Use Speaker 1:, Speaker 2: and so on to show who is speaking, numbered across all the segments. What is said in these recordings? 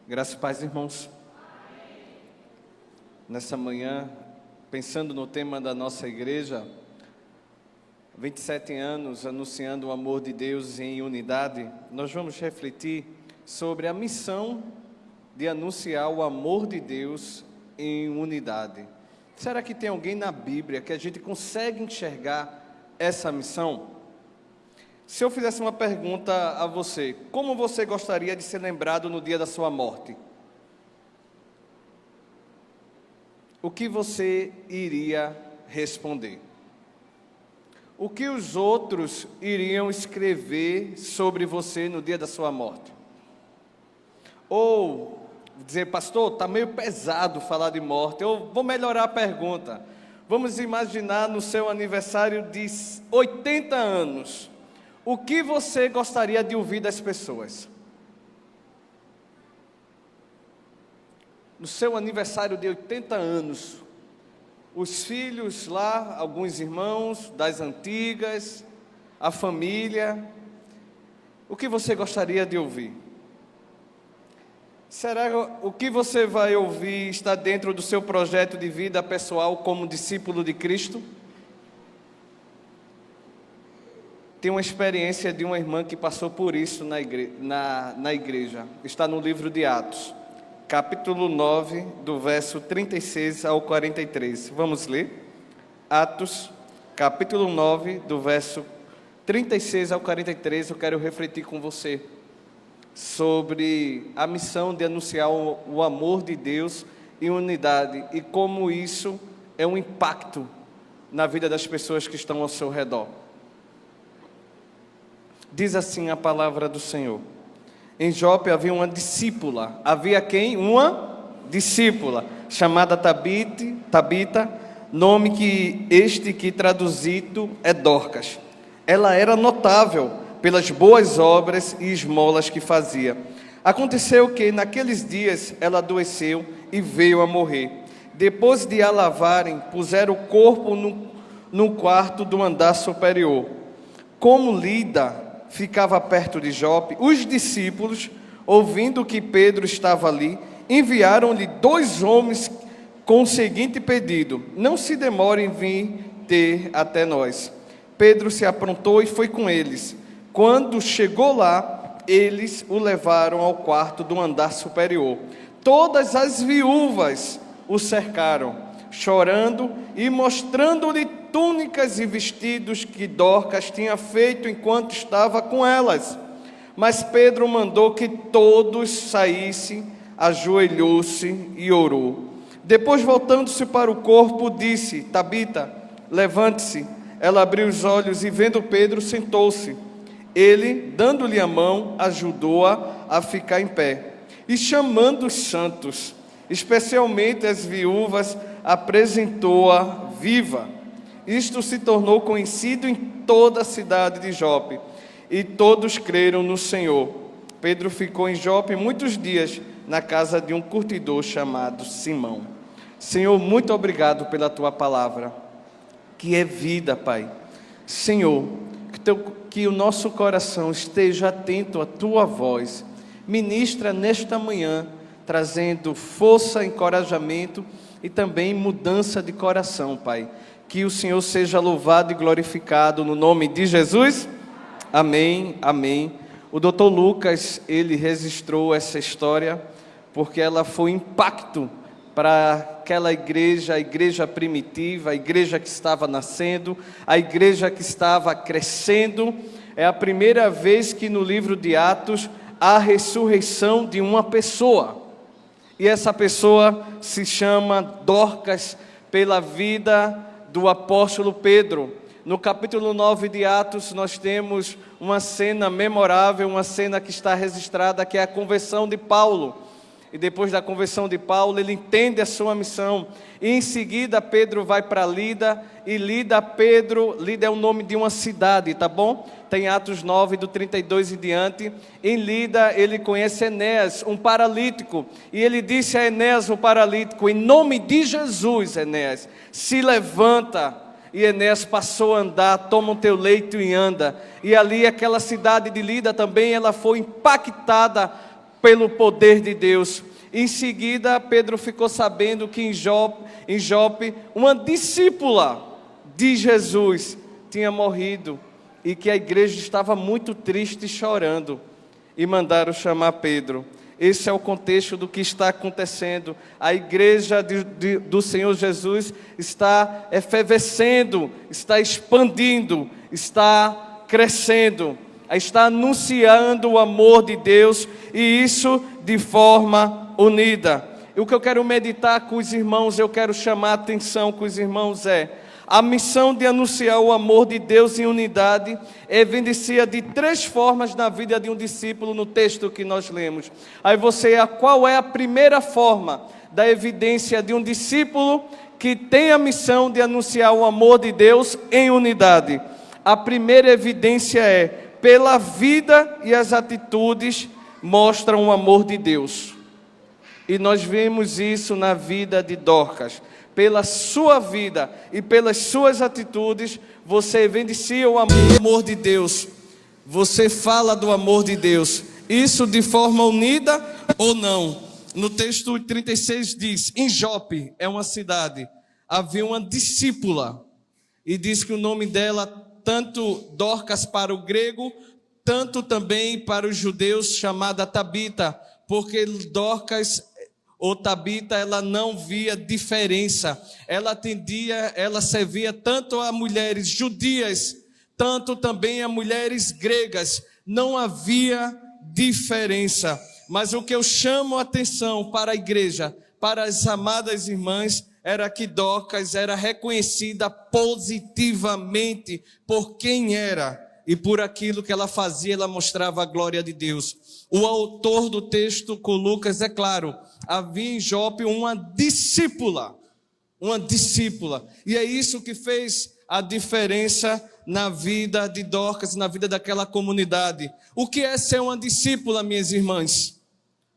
Speaker 1: Graças e paz, irmãos. Nessa manhã, pensando no tema da nossa igreja, 27 anos anunciando o amor de Deus em unidade, nós vamos refletir sobre a missão de anunciar o amor de Deus em unidade. Será que tem alguém na Bíblia que a gente consegue enxergar essa missão? Se eu fizesse uma pergunta a você, como você gostaria de ser lembrado no dia da sua morte? O que você iria responder? O que os outros iriam escrever sobre você no dia da sua morte? Ou dizer, pastor, está meio pesado falar de morte. Eu vou melhorar a pergunta. Vamos imaginar no seu aniversário de 80 anos. O que você gostaria de ouvir das pessoas? No seu aniversário de 80 anos, os filhos lá, alguns irmãos das antigas, a família, o que você gostaria de ouvir? Será que o que você vai ouvir está dentro do seu projeto de vida pessoal como discípulo de Cristo? Tem uma experiência de uma irmã que passou por isso na igreja. Está no livro de Atos, capítulo 9, do verso 36 ao 43. Vamos ler? Atos, capítulo 9, do verso 36 ao 43. Eu quero refletir com você sobre a missão de anunciar o amor de Deus em unidade e como isso é um impacto na vida das pessoas que estão ao seu redor. Diz assim a palavra do Senhor: em Jope havia uma discípula. Havia quem? Uma discípula, chamada Tabita, nome que traduzido é Dorcas. Ela era notável pelas boas obras e esmolas que fazia. Aconteceu que naqueles dias ela adoeceu e veio a morrer. Depois de a lavarem, puseram o corpo no quarto do andar superior. Como Lida ficava perto de Jope, os discípulos, ouvindo que Pedro estava ali, enviaram-lhe 2 homens com o seguinte pedido: não se demore em vir ter até nós. Pedro se aprontou e foi com eles. Quando chegou lá, eles o levaram ao quarto do andar superior. Todas as viúvas o cercaram, chorando e mostrando-lhe túnicas e vestidos que Dorcas tinha feito enquanto estava com elas. Mas Pedro mandou que todos saíssem, ajoelhou-se e orou. Depois, voltando-se para o corpo, disse: Tabita, levante-se. Ela abriu os olhos e, vendo Pedro, sentou-se. Ele, dando-lhe a mão, ajudou-a a ficar em pé. E chamando os santos, especialmente as viúvas, apresentou-a viva. Isto se tornou conhecido em toda a cidade de Jope, e todos creram no Senhor. Pedro ficou em Jope muitos dias, na casa de um curtidor chamado Simão. Senhor, muito obrigado pela tua palavra, que é vida, Pai. Senhor, que o nosso coração esteja atento à tua voz. Ministra nesta manhã, trazendo força, encorajamento e também mudança de coração, Pai. Que o Senhor seja louvado e glorificado no nome de Jesus. Amém, amém. O Dr. Lucas, ele registrou essa história porque ela foi impacto para aquela igreja, a igreja primitiva, a igreja que estava nascendo, a igreja que estava crescendo. É a primeira vez que no livro de Atos há a ressurreição de uma pessoa. E essa pessoa se chama Dorcas, pela vida do apóstolo Pedro. No capítulo 9 de Atos, nós temos uma cena memorável, uma cena que está registrada, que é a conversão de Paulo. E depois da conversão de Paulo, ele entende a sua missão. E em seguida, Pedro vai para Lida. E Lida é o nome de uma cidade, tá bom? Tem Atos 9, do 32 em diante. Em Lida, ele conhece Enéas, um paralítico. E ele disse a Enéas, o paralítico: em nome de Jesus, Enéas, se levanta. E Enéas passou a andar, toma o teu leito e anda. E ali, aquela cidade de Lida também, ela foi impactada pelo poder de Deus. Em seguida, Pedro ficou sabendo que em Jope, uma discípula de Jesus tinha morrido e que a igreja estava muito triste e chorando. E mandaram chamar Pedro. Esse é o contexto do que está acontecendo. A igreja do Senhor Jesus está efervescendo, está expandindo, está crescendo, está anunciando o amor de Deus, e isso de forma unida. E o que eu quero meditar com os irmãos, eu quero chamar a atenção com os irmãos a missão de anunciar o amor de Deus em unidade evidencia de 3 formas na vida de um discípulo no texto que nós lemos. Aí qual é a primeira forma da evidência de um discípulo que tem a missão de anunciar o amor de Deus em unidade? A primeira evidência é, pela vida e as atitudes mostram o amor de Deus. E nós vemos isso na vida de Dorcas. Pela sua vida e pelas suas atitudes, você evidencia o amor de Deus. Você fala do amor de Deus. Isso de forma unida ou não? No texto 36 diz, em Jope, é uma cidade, havia uma discípula. E diz que o nome dela, tanto Dorcas para o grego, tanto também para os judeus, chamada Tabita, porque Dorcas ou Tabita, ela não via diferença, ela servia tanto a mulheres judias, tanto também a mulheres gregas, não havia diferença. Mas o que eu chamo a atenção para a igreja, para as amadas irmãs, era que Dorcas era reconhecida positivamente por quem era, e por aquilo que ela fazia, ela mostrava a glória de Deus. O autor do texto com Lucas é claro, havia em Jope uma discípula, e é isso que fez a diferença na vida de Dorcas, na vida daquela comunidade. O que é ser uma discípula, minhas irmãs?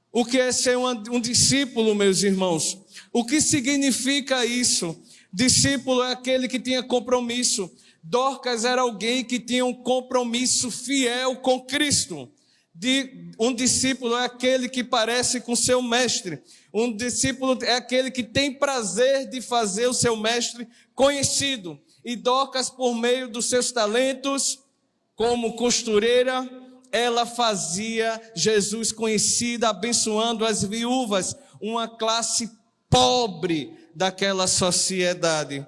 Speaker 1: O que é ser um discípulo, meus irmãos? O que significa isso? Discípulo é aquele que tinha compromisso. Dorcas era alguém que tinha um compromisso fiel com Cristo. Um discípulo é aquele que parece com seu mestre. Um discípulo é aquele que tem prazer de fazer o seu mestre conhecido. E Dorcas, por meio dos seus talentos, como costureira, ela fazia Jesus conhecida, abençoando as viúvas, uma classe pobre daquela sociedade.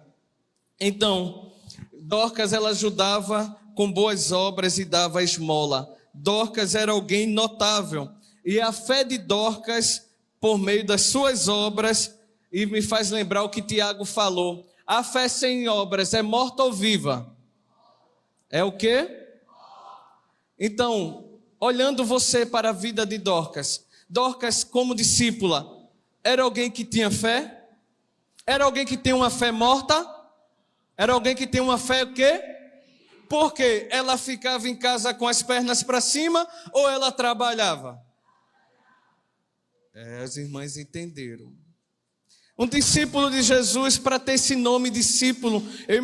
Speaker 1: Então, Dorcas, ela ajudava com boas obras e dava esmola. Dorcas era alguém notável, e a fé de Dorcas, por meio das suas obras, e me faz lembrar o que Tiago falou, a fé sem obras é morta ou viva? É o quê? Então, olhando você para a vida de Dorcas, Dorcas como discípula, era alguém que tinha fé? Era alguém que tinha uma fé morta? Era alguém que tinha uma fé o quê? Porque ela ficava em casa com as pernas para cima ou ela trabalhava? As irmãs entenderam. Um discípulo de Jesus, para ter esse nome discípulo, eu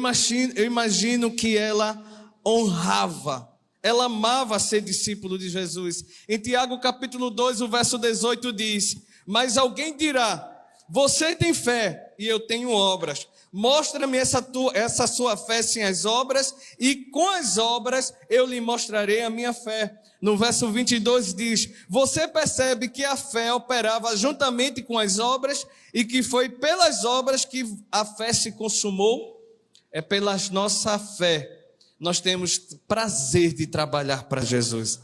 Speaker 1: imagino que ela honrava, ela amava ser discípulo de Jesus. Em Tiago capítulo 2, o verso 18 diz, mas alguém dirá, você tem fé e eu tenho obras. Mostra-me essa sua fé sem as obras, e com as obras eu lhe mostrarei a minha fé. No verso 22 diz, você percebe que a fé operava juntamente com as obras, e que foi pelas obras que a fé se consumou? É pela nossa fé. Nós temos prazer de trabalhar para Jesus.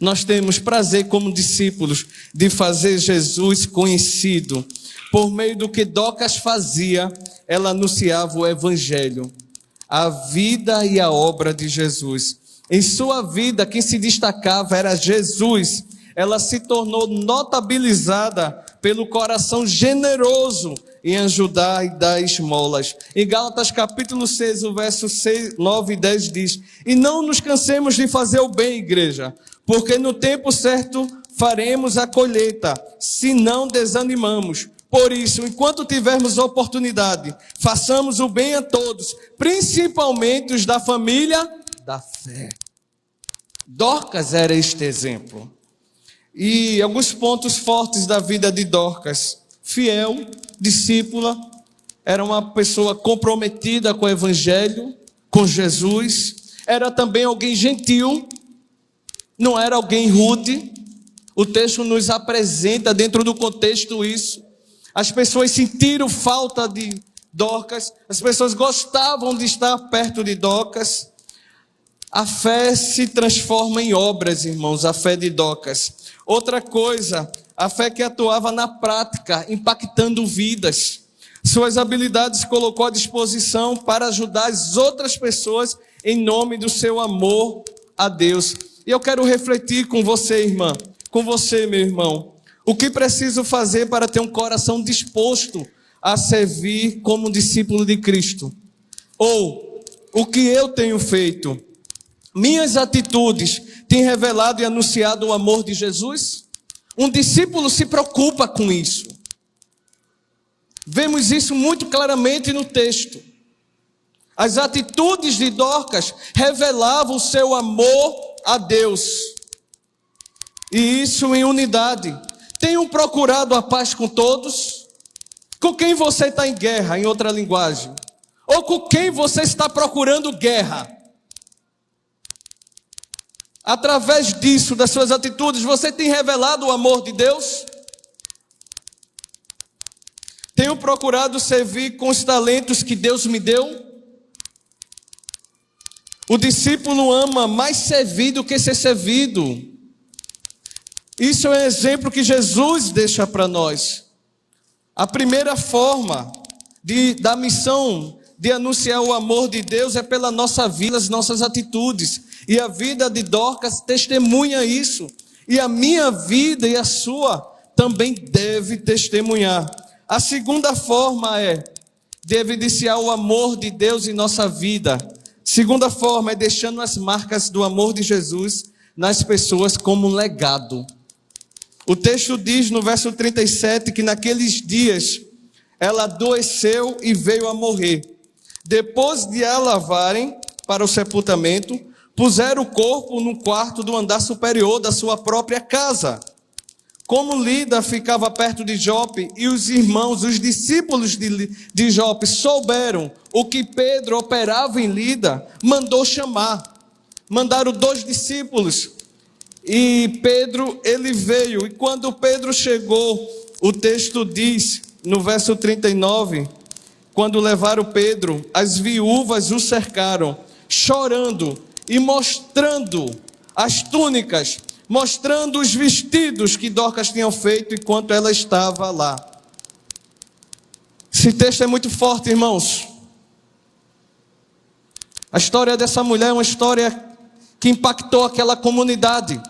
Speaker 1: Nós temos prazer como discípulos de fazer Jesus conhecido. Por meio do que Dorcas fazia, ela anunciava o evangelho, a vida e a obra de Jesus. Em sua vida, quem se destacava era Jesus. Ela se tornou notabilizada pelo coração generoso em ajudar e dar esmolas. Em Gálatas capítulo 6, o verso 9 e 10 diz, e não nos cansemos de fazer o bem, igreja, porque no tempo certo faremos a colheita, se não desanimamos. Por isso, enquanto tivermos oportunidade, façamos o bem a todos, principalmente os da família da fé. Dorcas era este exemplo. E alguns pontos fortes da vida de Dorcas: fiel, discípula, era uma pessoa comprometida com o evangelho, com Jesus, era também alguém gentil, não era alguém rude. O texto nos apresenta dentro do contexto isso. As pessoas sentiram falta de Dorcas, as pessoas gostavam de estar perto de Dorcas. A fé se transforma em obras, irmãos, a fé de Dorcas. Outra coisa, a fé que atuava na prática, impactando vidas. Suas habilidades colocou à disposição para ajudar as outras pessoas em nome do seu amor a Deus. E eu quero refletir com você, irmã, com você, meu irmão. O que preciso fazer para ter um coração disposto a servir como discípulo de Cristo? Ou, o que eu tenho feito? Minhas atitudes têm revelado e anunciado o amor de Jesus? Um discípulo se preocupa com isso. Vemos isso muito claramente no texto. As atitudes de Dorcas revelavam o seu amor a Deus. E isso em unidade. Tenham procurado a paz com todos? Com quem você está em guerra, em outra linguagem? Ou com quem você está procurando guerra? Através disso, das suas atitudes, você tem revelado o amor de Deus? Tenho procurado servir com os talentos que Deus me deu? O discípulo ama mais servir do que ser servido. Isso é um exemplo que Jesus deixa para nós. A primeira forma da missão de anunciar o amor de Deus é pela nossa vida, as nossas atitudes. E a vida de Dorcas testemunha isso. E a minha vida e a sua também deve testemunhar. A segunda forma de evidenciar o amor de Deus em nossa vida. Segunda forma é deixando as marcas do amor de Jesus nas pessoas como um legado. O texto diz no verso 37 que naqueles dias ela adoeceu e veio a morrer. Depois de a lavarem para o sepultamento, puseram o corpo no quarto do andar superior da sua própria casa. Como Lida ficava perto de Jope e os irmãos, os discípulos de Jope souberam o que Pedro operava em Lida, mandaram 2 discípulos. E Pedro, ele veio, e quando Pedro chegou, o texto diz, no verso 39, quando levaram Pedro, as viúvas o cercaram, chorando e mostrando as túnicas, mostrando os vestidos que Dorcas tinha feito enquanto ela estava lá. Esse texto é muito forte, irmãos. A história dessa mulher é uma história que impactou aquela comunidade,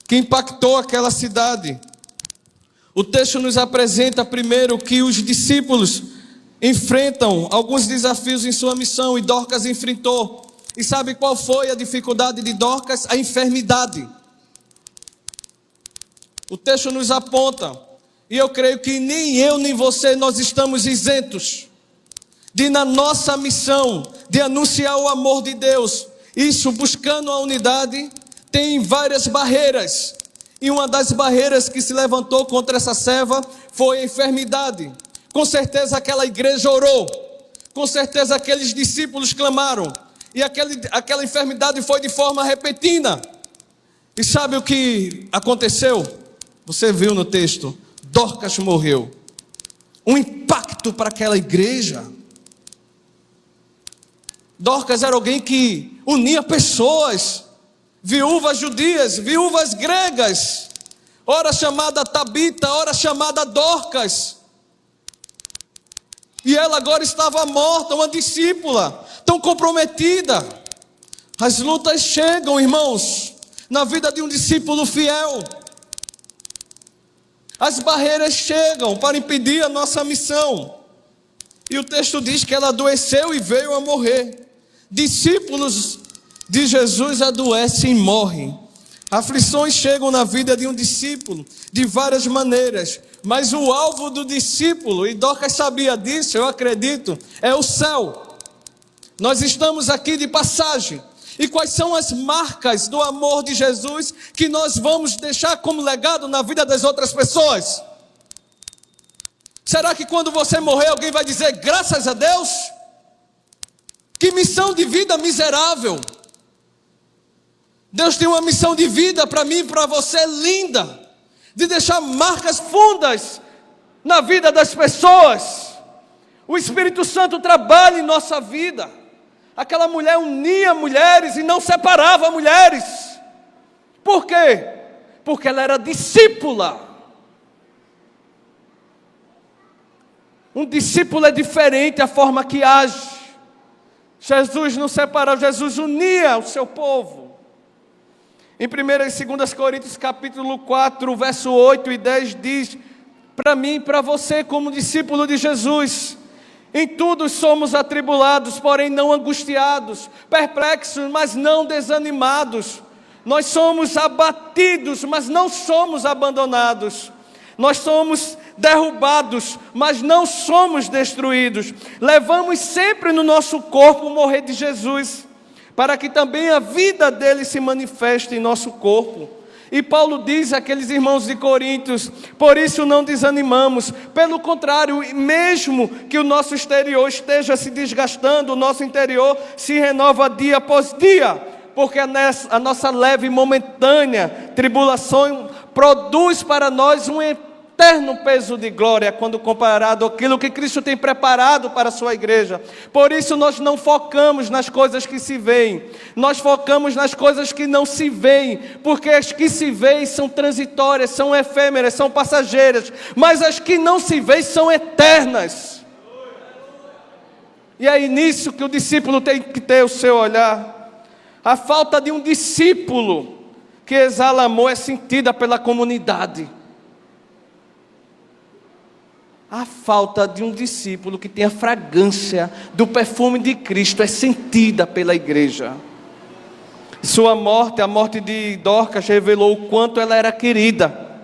Speaker 1: que impactou aquela cidade. O texto nos apresenta primeiro que os discípulos enfrentam alguns desafios em sua missão, e Dorcas enfrentou. E sabe qual foi a dificuldade de Dorcas? A enfermidade. O texto nos aponta, e eu creio que nem eu nem você, nós estamos isentos de, na nossa missão de anunciar o amor de Deus, isso buscando a unidade, tem várias barreiras. E uma das barreiras que se levantou contra essa serva foi a enfermidade. Com certeza aquela igreja orou, com certeza aqueles discípulos clamaram, e aquela enfermidade foi de forma repentina. E sabe o que aconteceu? Você viu no texto, Dorcas morreu. Um impacto para aquela igreja. Dorcas era alguém que unia pessoas, viúvas judias, viúvas gregas, ora chamada Tabita, ora chamada Dorcas. E ela agora estava morta, uma discípula, tão comprometida. As lutas chegam, irmãos, na vida de um discípulo fiel. As barreiras chegam para impedir a nossa missão. E o texto diz que ela adoeceu e veio a morrer. Discípulos de Jesus adoecem e morrem. Aflições chegam na vida de um discípulo de várias maneiras, mas o alvo do discípulo, e Dorcas sabia disso, eu acredito, é o céu. Nós estamos aqui de passagem, E quais são as marcas do amor de Jesus que nós vamos deixar como legado na vida das outras pessoas? Será que quando você morrer alguém vai dizer graças a Deus? Que missão de vida miserável! Deus tem uma missão de vida para mim e para você linda, de deixar marcas fundas na vida das pessoas. O Espírito Santo trabalha em nossa vida. Aquela mulher unia mulheres e não separava mulheres. Por quê? Porque ela era discípula. Um discípulo é diferente a forma que age. Jesus não separava, Jesus unia o seu povo. Em 1 e 2 Coríntios capítulo 4, verso 8 e 10 diz: para mim e para você como discípulo de Jesus, em tudo somos atribulados, porém não angustiados, perplexos, mas não desanimados. Nós somos abatidos, mas não somos abandonados. Nós somos derrubados, mas não somos destruídos. Levamos sempre no nosso corpo o morrer de Jesus, para que também a vida dele se manifeste em nosso corpo. E Paulo diz àqueles irmãos de Coríntios: por isso não desanimamos, pelo contrário, mesmo que o nosso exterior esteja se desgastando, o nosso interior se renova dia após dia, porque a nossa leve e momentânea tribulação produz para nós um eterno peso de glória, quando comparado àquilo que Cristo tem preparado para a sua igreja. Por isso nós não focamos nas coisas que se veem, nós focamos nas coisas que não se veem, porque as que se veem são transitórias, são efêmeras, são passageiras, mas as que não se veem são eternas. E é nisso que o discípulo tem que ter o seu olhar. A falta de um discípulo que exala amor é sentida pela comunidade. A falta de um discípulo que tem a fragrância do perfume de Cristo é sentida pela igreja. Sua morte, a morte de Dorcas, revelou o quanto ela era querida.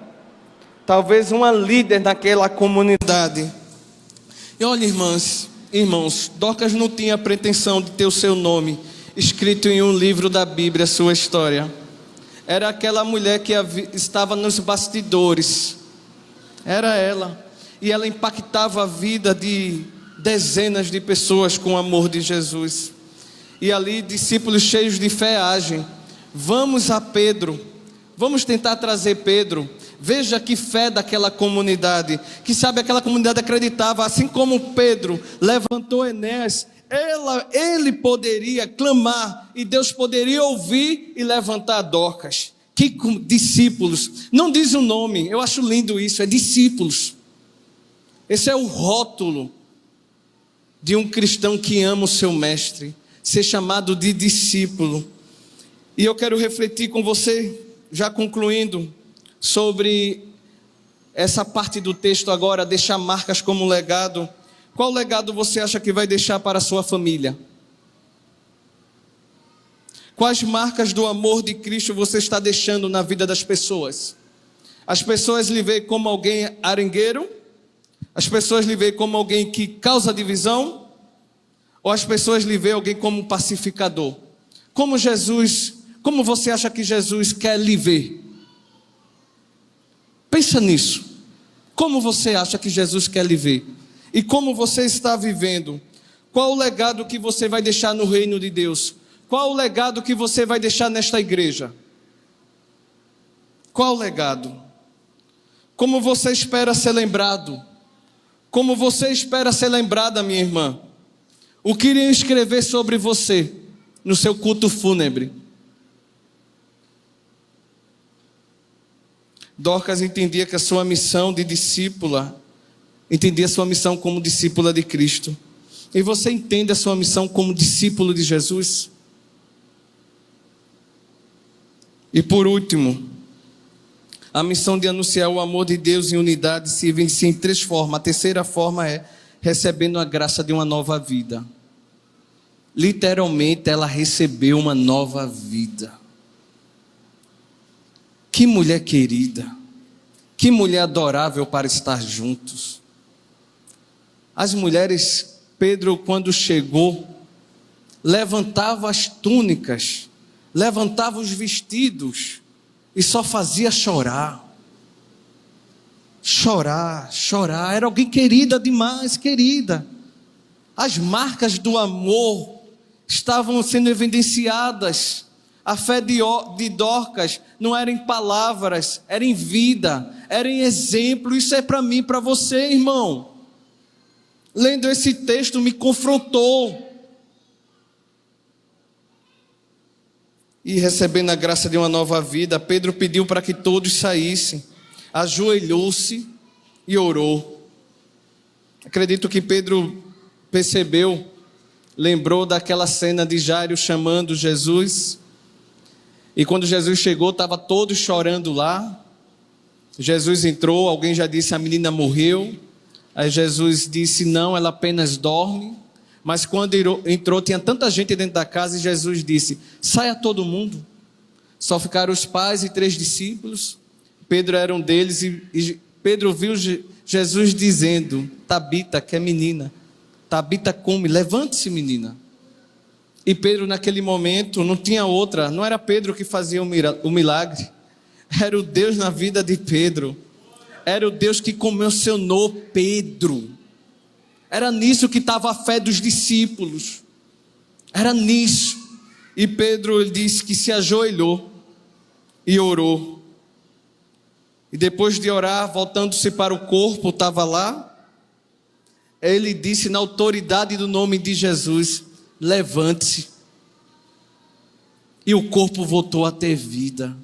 Speaker 1: Talvez uma líder naquela comunidade. E olha, irmãos, Dorcas não tinha a pretensão de ter o seu nome escrito em um livro da Bíblia, sua história. Era aquela mulher que estava nos bastidores. Era ela. E ela impactava a vida de dezenas de pessoas com o amor de Jesus. E ali discípulos cheios de fé agem. Vamos a Pedro, vamos tentar trazer Pedro. Veja que fé daquela comunidade, que sabe, aquela comunidade acreditava, assim como Pedro levantou Enéas, ele poderia clamar e Deus poderia ouvir e levantar Dorcas. Que discípulos, não diz o nome, eu acho lindo isso, é discípulos. Esse é o rótulo de um cristão que ama o seu mestre, ser chamado de discípulo. E eu quero refletir com você, já concluindo, sobre essa parte do texto agora, deixar marcas como legado. Qual legado você acha que vai deixar para a sua família? Quais marcas do amor de Cristo você está deixando na vida das pessoas? As pessoas lhe veem como alguém arengueiro? As pessoas lhe veem como alguém que causa divisão? Ou as pessoas lhe veem alguém como um pacificador? Como você acha que Jesus quer lhe ver? Pensa nisso. Como você acha que Jesus quer lhe ver? E como você está vivendo? Qual o legado que você vai deixar no reino de Deus? Qual o legado que você vai deixar nesta igreja? Qual o legado? Como você espera ser lembrado? Como você espera ser lembrada, minha irmã? O que iriam escrever sobre você no seu culto fúnebre? Dorcas entendia que a sua missão de discípula, entendia a sua missão como discípula de Cristo. E você entende a sua missão como discípulo de Jesus? E por último, a missão de anunciar o amor de Deus em unidade se evidencia em 3 formas. A terceira forma é recebendo a graça de uma nova vida. Literalmente, ela recebeu uma nova vida. Que mulher querida, que mulher adorável para estar juntos. As mulheres, Pedro, quando chegou, levantava as túnicas, levantava os vestidos e só fazia chorar. Chorar, chorar. Era alguém querida demais, querida. As marcas do amor estavam sendo evidenciadas. A fé de Dorcas não era em palavras, era em vida, era em exemplo. Isso é para mim, para você, irmão. Lendo esse texto me confrontou. E recebendo a graça de uma nova vida, Pedro pediu para que todos saíssem. Ajoelhou-se e orou. Acredito que Pedro percebeu, lembrou daquela cena de Jairo chamando Jesus. E quando Jesus chegou, estava todos chorando lá. Jesus entrou, alguém já disse, a menina morreu. Aí Jesus disse, não, ela apenas dorme. Mas quando entrou, tinha tanta gente dentro da casa, e Jesus disse, saia todo mundo. Só ficaram os pais e 3 discípulos. Pedro era um deles, e Pedro viu Jesus dizendo, Tabita, que é menina, Tabita, come, levante-se, menina. E Pedro naquele momento não tinha outra, não era Pedro que fazia o milagre, era o Deus na vida de Pedro, era o Deus que comissionou Pedro, era nisso que estava a fé dos discípulos, era nisso. E Pedro, ele disse que se ajoelhou e orou, e depois de orar, voltando-se para o corpo, estava lá, ele disse na autoridade do nome de Jesus, levante-se. E o corpo voltou a ter vida.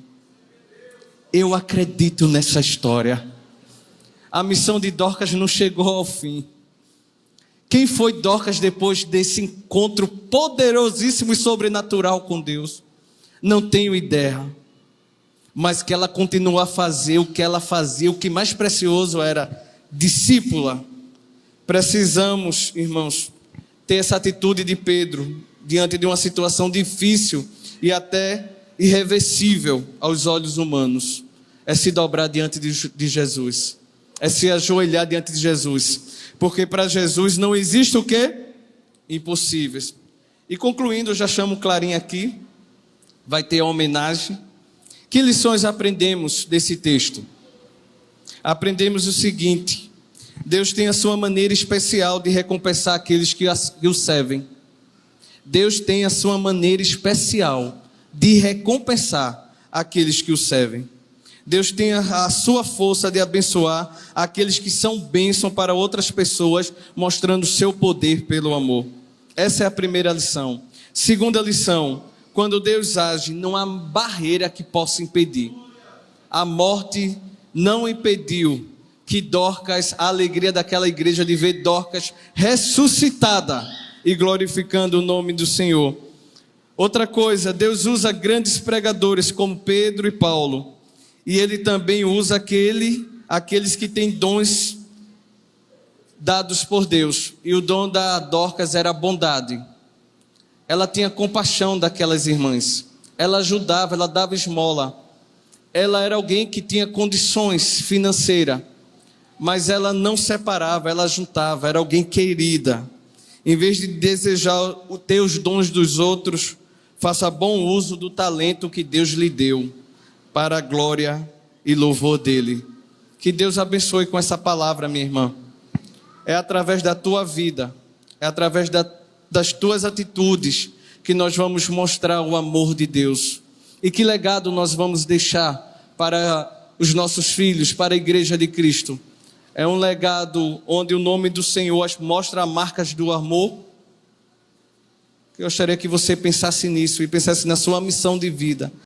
Speaker 1: Eu acredito nessa história. A missão de Dorcas não chegou ao fim. Quem foi Dorcas depois desse encontro poderosíssimo e sobrenatural com Deus? Não tenho ideia. Mas que ela continuou a fazer o que ela fazia, o que mais precioso era discípula. Precisamos, irmãos, ter essa atitude de Pedro, diante de uma situação difícil e até irreversível aos olhos humanos. É se dobrar diante de Jesus, é se ajoelhar diante de Jesus, porque para Jesus não existe o quê? Impossíveis. E concluindo, eu já chamo o Clarinho aqui, vai ter a homenagem. Que lições aprendemos desse texto? Aprendemos o seguinte: Deus tem a sua maneira especial de recompensar aqueles que o servem. Deus tem a sua maneira especial de recompensar aqueles que o servem. Deus tem a sua força de abençoar aqueles que são bênção para outras pessoas, mostrando o seu poder pelo amor. Essa é a primeira lição. Segunda lição: quando Deus age, não há barreira que possa impedir. A morte não impediu que Dorcas, a alegria daquela igreja de ver Dorcas ressuscitada e glorificando o nome do Senhor. Outra coisa, Deus usa grandes pregadores como Pedro e Paulo, e Ele também usa aqueles que têm dons dados por Deus, e o dom da Dorcas era a bondade. Ela tinha compaixão daquelas irmãs, ela ajudava, ela dava esmola, ela era alguém que tinha condições financeiras, mas ela não separava, ela juntava, era alguém querida. Em vez de desejar ter os dons dos outros, faça bom uso do talento que Deus lhe deu, para a glória e louvor dele. Que Deus abençoe com essa palavra, minha irmã. É através da tua vida, é através das tuas atitudes que nós vamos mostrar o amor de Deus. E que legado nós vamos deixar para os nossos filhos, para a igreja de Cristo? É um legado onde o nome do Senhor mostra as marcas do amor. Eu gostaria que você pensasse nisso e pensasse na sua missão de vida.